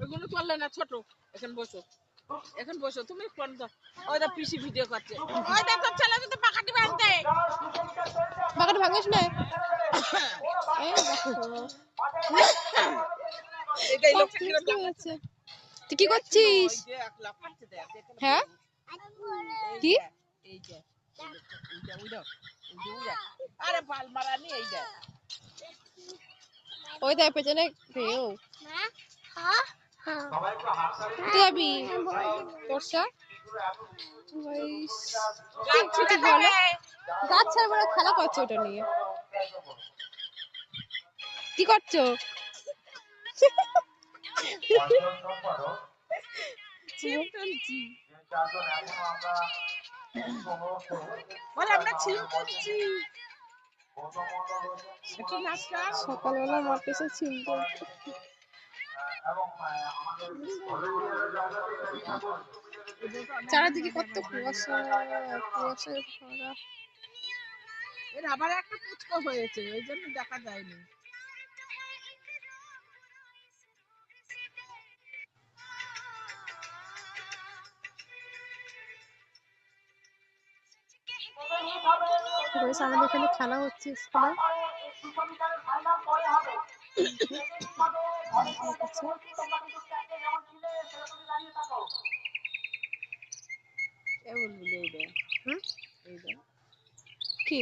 ওইগুলো করলে না ছোট, এখন বসো, এখন বসো তুমি ফোন দাও। ওই দা পিসি ভিডিও করছে, ওই দা তোর ছেলে কিন্তু পাকাটি ভাঙতে, পাকাটি ভাঙিস না। এই দেখো এটাই লোক কিরকম হচ্ছে। তুই কি করছিস? হ্যাঁ কি এই যে আরে পাল মারানি এই যে ওই দেখ পেছনে কেউ যাবি তোরসা গাছ ছাড়া বড় খেলা করছো ওটা নিয়ে। কি করছো? ছিপ তুলছি, বলে আমরা ছিপ তুলছি। সকালবেলা মাঠে এসে ছিপ চারিদিকে কত কুয়াশা কুয়াশায় ভরা। এর আবার একটা পুচকো হয়েছে, ওই জন্য দেখা যায়নি। আমাদের এখানে খেলা হচ্ছে স্কুলে। কি